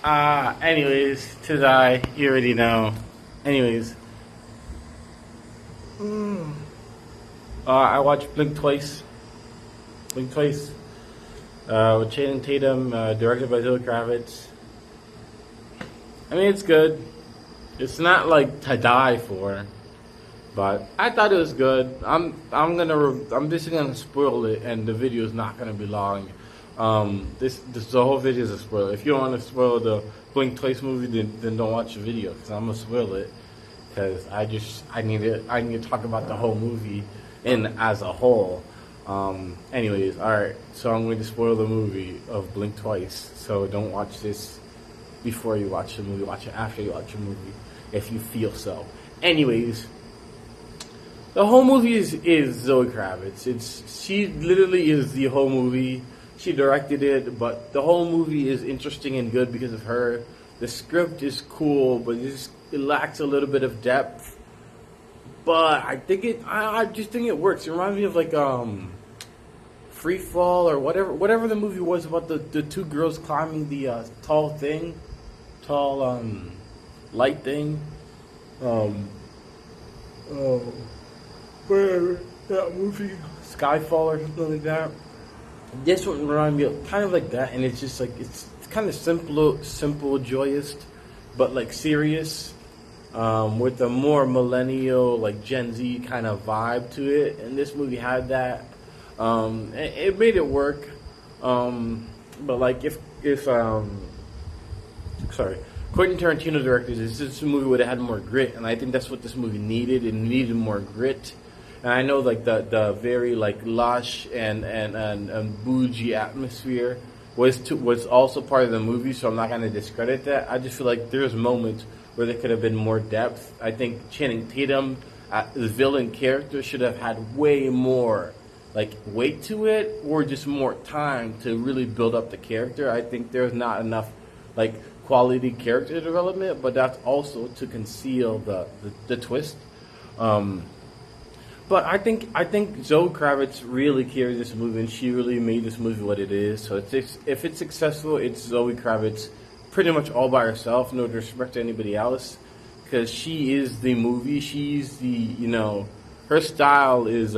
Anyways, to die, you already know. Anyways, I watched Blink Twice. Blink Twice. With Channing Tatum, directed by Zoe Kravitz. I mean, it's good. It's not like to die for, but I thought it was good. I'm just gonna spoil it, and the video is not gonna be long. This the whole video is a spoiler. If you don't want to spoil the Blink Twice movie, then don't watch the video because I'm gonna spoil it. Because I need to talk about the whole movie as a whole. Anyways, all right. So I'm going to spoil the movie of Blink Twice. So don't watch this before you watch the movie. Watch it after you watch the movie, if you feel so. Anyways, the whole movie is Zoe Kravitz. She literally is the whole movie. She directed it, but the whole movie is interesting and good because of her. The script is cool, but it lacks a little bit of depth. But I just think it works. It reminds me of like Free Fall or whatever the movie was about the two girls climbing the tall light thing. Whatever that movie, Skyfall or something like that. This one reminds me of kind of like that, and it's just like it's kind of simple, joyous, but like serious, with a more millennial, like Gen Z kind of vibe to it. And this movie had that. It made it work. But like if Quentin Tarantino directed this movie would have had more grit, and I think that's what this movie needed. It needed more grit. And I know like the very like lush and bougie atmosphere was also part of the movie, so I'm not going to discredit that. I just feel like there's moments where there could have been more depth. I think Channing Tatum, the villain character, should have had way more like weight to it, or just more time to really build up the character. I think there's not enough like quality character development, but that's also to conceal the twist. But I think Zoe Kravitz really carried this movie, and she really made this movie what it is. So if it's successful, it's Zoe Kravitz pretty much all by herself, no disrespect to anybody else, because she is the movie. She's her style is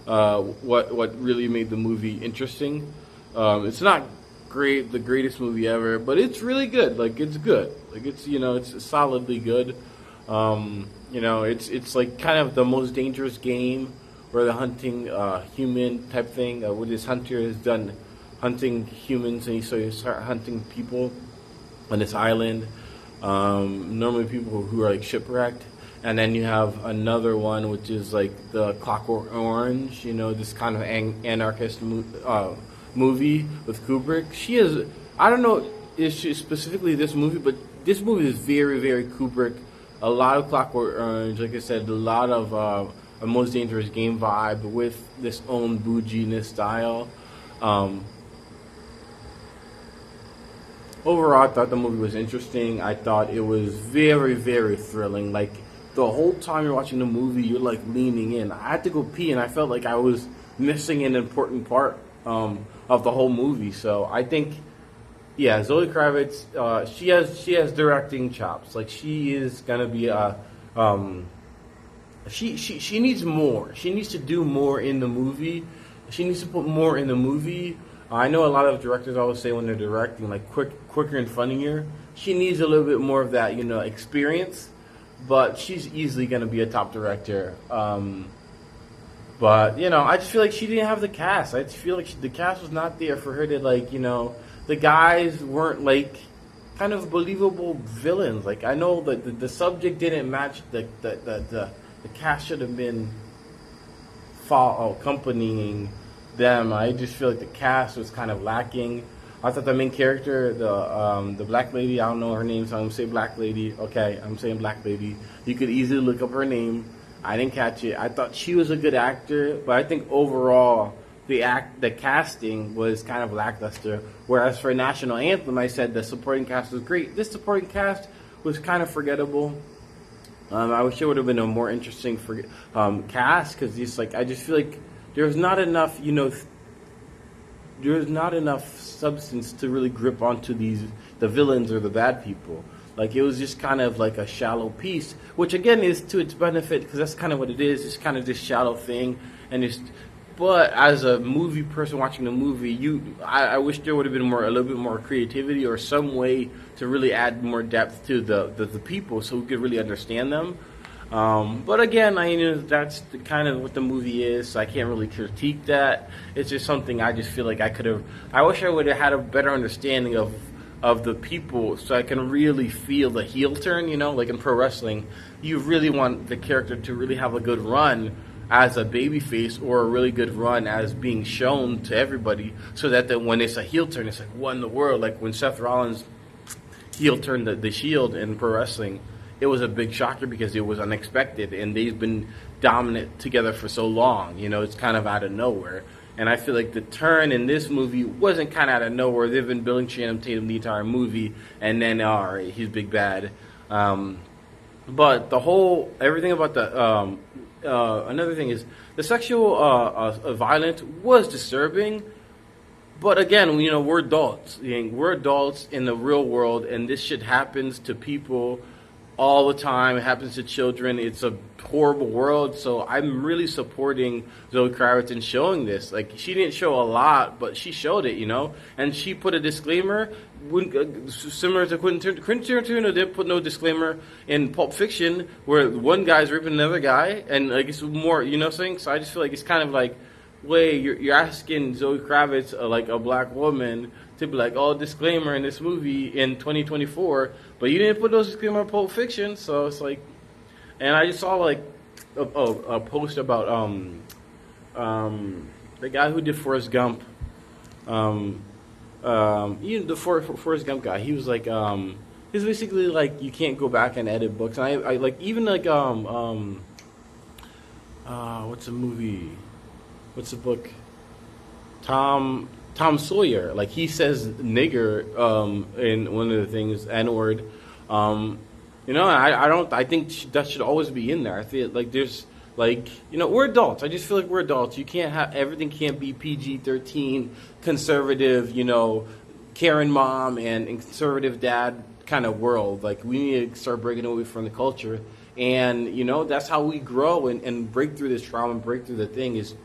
what really made the movie interesting. It's not the greatest movie ever, but it's really good. Like it's good. Like it's solidly good. It's like kind of the most dangerous game where the hunting human type thing. Where this hunter has done hunting humans, and so you start hunting people on this island. Normally people who are like shipwrecked, and then you have another one which is like the Clockwork Orange. This kind of anarchist movie with Kubrick. I don't know if she specifically this movie, but this movie is very, very Kubrick. A lot of Clockwork Orange, like I said, a lot of a Most Dangerous Game vibe with this own bouginess style. Overall, I thought the movie was interesting. I thought it was very, very thrilling. Like, the whole time you're watching the movie, you're like leaning in. I had to go pee, and I felt like I was missing an important part of the whole movie. So I think, yeah, Zoe Kravitz, she has directing chops. Like, she is gonna be she needs more. She needs to do more in the movie. She needs to put more in the movie. I know a lot of directors always say when they're directing, like quicker and funnier. She needs a little bit more of that, experience. But she's easily gonna be a top director. But I just feel like she didn't have the cast. I just feel like the cast was not there for her to the guys weren't like kind of believable villains. Like, I know that the subject didn't match the cast should have been accompanying them. I just feel like the cast was kind of lacking. I thought the main character, the black lady, I don't know her name, so I'm gonna say black lady. Okay, I'm saying black lady. You could easily look up her name. I didn't catch it. I thought she was a good actor, but I think overall the casting was kind of lackluster. Whereas for National Anthem, I said the supporting cast was great. This supporting cast was kind of forgettable. I wish it would have been a more interesting cast, because I just feel like there's not enough, there's not enough substance to really grip onto these the villains or the bad people. Like it was just kind of like a shallow piece, which again is to its benefit because that's kind of what it is. It's kind of this shallow thing, and it's. But as a movie person watching the movie, I wish there would have been a little bit more creativity or some way to really add more depth to the people, so we could really understand them. But again, that's kind of what the movie is, so I can't really critique that. It's just something I just feel like I could have. I wish I would have had a better understanding of the people, so I can really feel the heel turn. Like in pro wrestling, you really want the character to really have a good run as a babyface or a really good run as being shown to everybody, so that when it's a heel turn, it's like, what in the world? Like when Seth Rollins heel turned the Shield in pro wrestling, it was a big shocker because it was unexpected, and they've been dominant together for so long. It's kind of out of nowhere. And I feel like the turn in this movie wasn't kind of out of nowhere. They've been building Channing Tatum the entire movie, and then, all right, he's big bad. But everything about another thing is the sexual violence was disturbing. But again, we're adults. We're adults in the real world, and this shit happens to people all the time. It happens to children. It's a horrible world. So I'm really supporting Zoe Kravitz in showing this. Like, she didn't show a lot, but she showed it, And she put a disclaimer, similar to Quentin Tarantino did put no disclaimer in Pulp Fiction, where one guy's raping another guy, and like it's more, what I'm saying? So I just feel like it's kind of like, wait, you're asking Zoe Kravitz, like a black woman, to be like, oh, disclaimer in this movie in 2024, but you didn't put those disclaimer in Pulp Fiction, so it's like, and I just saw like a post about the guy who did Forrest Gump, the Forrest Gump guy. He was like, he's basically like, you can't go back and edit books, and I like even like what's a movie? What's the book? Tom Sawyer. Like he says nigger in one of the things, N-word. I think that should always be in there. I feel like there's we're adults. I just feel like we're adults. You can't have everything can't be PG-13, conservative, Karen mom and conservative dad kind of world. Like we need to start breaking away from the culture. And, that's how we grow and break through this trauma and break through the thing is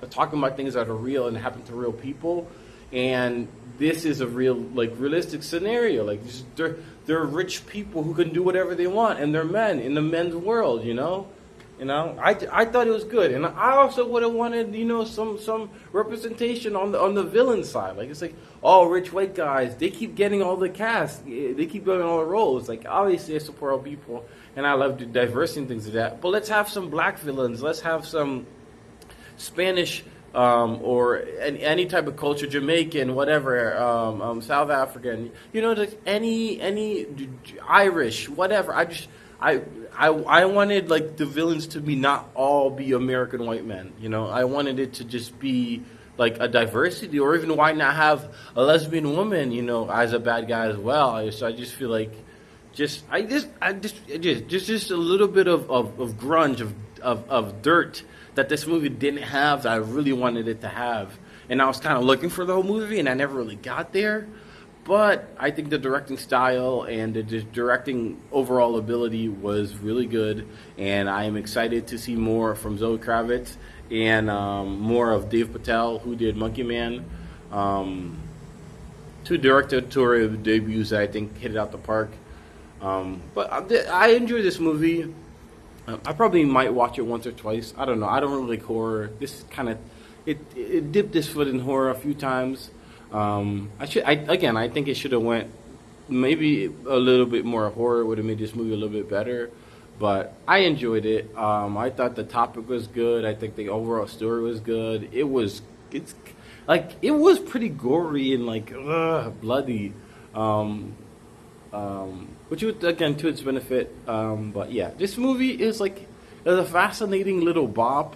talking about things that are real and happen to real people. And this is a realistic scenario. Like, they're rich people who can do whatever they want, and they're men in the men's world, I thought it was good. And I also would have wanted, some representation on the villain side. Like, it's like, oh, rich white guys, they keep getting all the cast. They keep getting all the roles. Like, obviously, I support all people. And I love the diversity and things like that. But let's have some black villains. Let's have some Spanish or any type of culture, Jamaican, whatever, South African. Like any Irish, whatever. I wanted like the villains to not all be American white men. I wanted it to just be like a diversity, or even why not have a lesbian woman, as a bad guy as well. I just feel like. Just a little bit of grunge of dirt that this movie didn't have that I really wanted it to have, and I was kind of looking for the whole movie and I never really got there. But I think the directing style and the directing overall ability was really good, and I am excited to see more from Zoe Kravitz and more of Dave Patel, who did Monkey Man. Two directorial debuts that I think hit it out the park. But I enjoy this movie. I probably might watch it once or twice. I don't know. I don't really like horror. This kind of it dipped its foot in horror a few times. I think it should have went maybe a little bit more horror. Would have made this movie a little bit better. But I enjoyed it. I thought the topic was good. I think the overall story was good. It was pretty gory and bloody. Which would, again, to its benefit. But yeah, this movie is a fascinating little bop,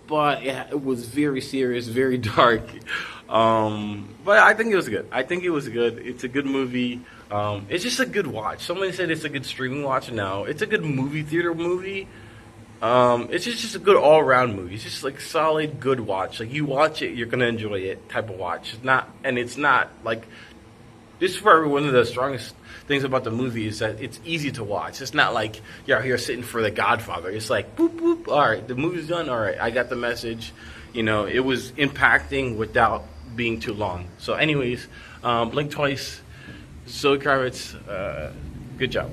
but it was very serious, very dark. But I think it was good. It's a good movie. It's just a good watch. Somebody said it's a good streaming watch. No, it's a good movie theater movie. It's just a good all-around movie. It's just solid, good watch. You watch it, you're gonna enjoy it type of watch. It's not this is probably one of the strongest things about the movie is that it's easy to watch. It's not like you're out here sitting for The Godfather. It's like boop boop. All right, the movie's done. All right, I got the message. You know, it was impacting without being too long. So, anyways, Blink Twice, Zoe Kravitz, good job.